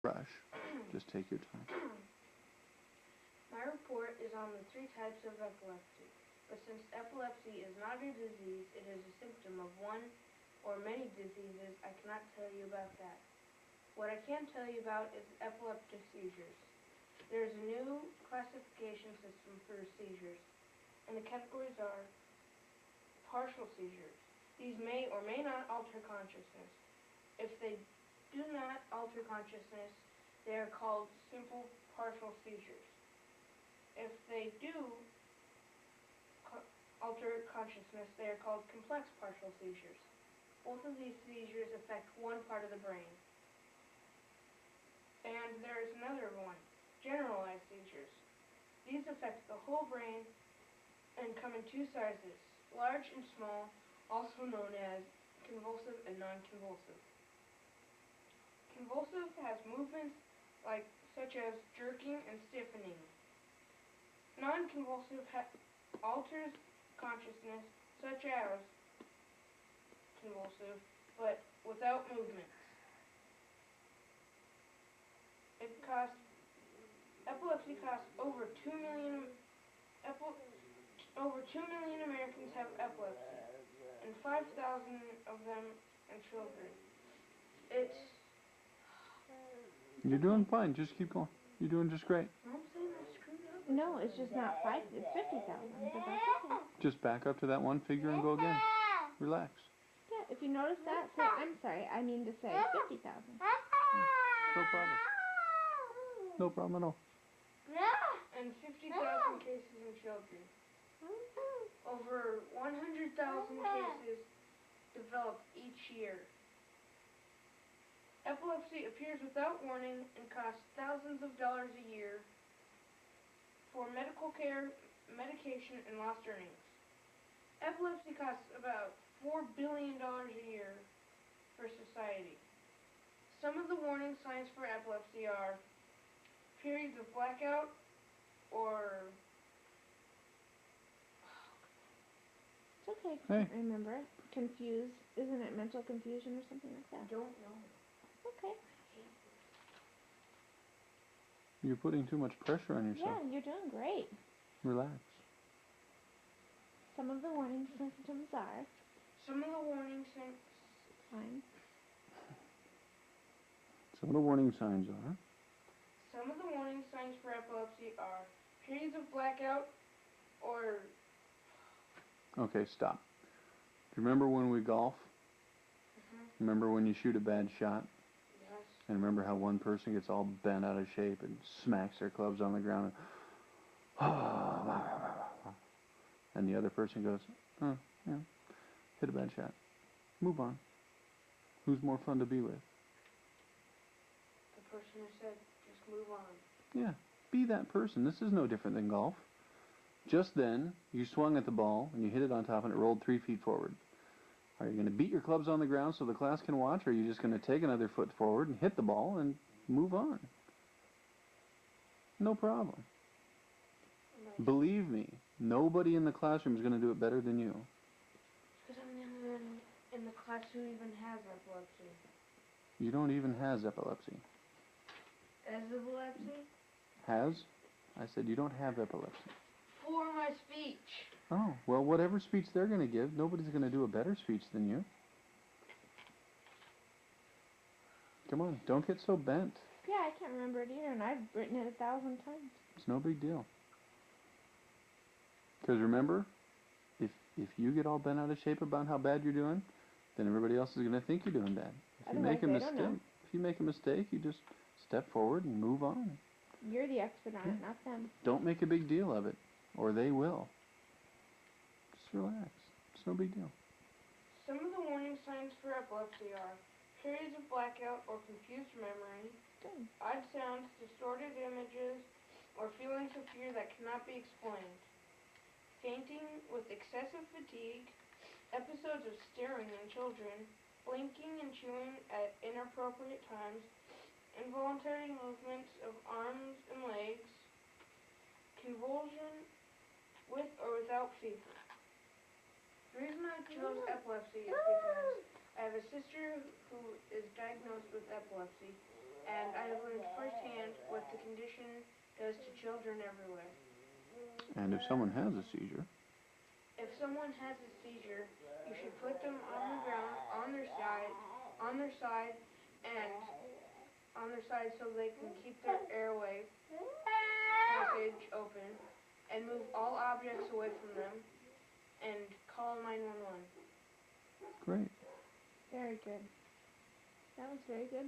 Rush. Just take your time. My report is on the 3 types of epilepsy. But since epilepsy is not a disease, it is a symptom of one or many diseases, I cannot tell you about that. What I can tell you about is epileptic seizures. There is a new classification system for seizures, and the categories are partial seizures. These may or may not alter consciousness. If they do not alter consciousness, they are called simple partial seizures. If they do alter consciousness, they are called complex partial seizures. Both of these seizures affect one part of the brain. And there is another one, generalized seizures. These affect the whole brain and come in 2 sizes, large and small, also known as convulsive and non-convulsive. Convulsive has movements such as jerking and stiffening. Non-convulsive alters consciousness, such as convulsive, but without movements. Epilepsy costs over 2 million. Over 2 million Americans have epilepsy, and 5,000 of them in children. You're doing fine. Just keep going. You're doing just great. Mom saying I screwed up? No, it's just not 5. It's 50,000. But that's okay. Just back up to that one figure and go again. Relax. Yeah, if you notice that, say, I'm sorry, I mean to say 50,000. No problem. No problem at all. And 50,000 cases in children. Over 100,000 cases develop each year. Epilepsy appears without warning and costs thousands of dollars a year for medical care, medication, and lost earnings. Epilepsy costs about $4 billion a year for society. Some of the warning signs for epilepsy are periods of blackout or... It's okay if you can't remember. Confused. Isn't it mental confusion or something like that? I don't know. Okay. You're putting too much pressure on yourself. Yeah, you're doing great. Relax. Some of the warning symptoms are... Some of the warning signs... Some of the warning signs are... Some of the warning signs for epilepsy are periods of blackout or... Okay, stop. Do you remember when we golf? Remember when you shoot a bad shot? Yes. And remember how one person gets all bent out of shape and smacks their clubs on the ground and the other person goes, oh, yeah, hit a bad shot. Move on. Who's more fun to be with? The person who said, just move on. Yeah, be that person. This is no different than golf. Just then, you swung at the ball and you hit it on top and it rolled 3 feet forward. Are you going to beat your clubs on the ground so the class can watch, or are you just going to take another foot forward and hit the ball and move on? No problem. Nice. Believe me, nobody in the classroom is going to do it better than you. Because I'm the only one in the class who even has epilepsy. You don't even has epilepsy. Has epilepsy? Has? I said you don't have epilepsy. For my speech. Oh, well, whatever speech they're going to give, nobody's going to do a better speech than you. Come on, don't get so bent. Yeah, I can't remember it either, and I've written it 1,000 times. It's no big deal. Because remember, if you get all bent out of shape about how bad you're doing, then everybody else is going to think you're doing bad. If you make a mistake, you just step forward and move on. You're the expert on it, not them. Don't make a big deal of it, or they will. Just relax. It's no big deal. Some of the warning signs for epilepsy are periods of blackout or confused memory, odd sounds, distorted images, or feelings of fear that cannot be explained, fainting with excessive fatigue, episodes of staring in children, blinking and chewing at inappropriate times, involuntary movements of arms and legs, convulsion with or without fever. The reason I chose epilepsy is because I have a sister who is diagnosed with epilepsy, and I have learned firsthand what the condition does to children everywhere. And if someone has a seizure, If someone has a seizure, you should put them on the ground, on their side, and on their side so they can keep their airway passage open, and move all objects away from them, and call 911. great. Very good. That was very good.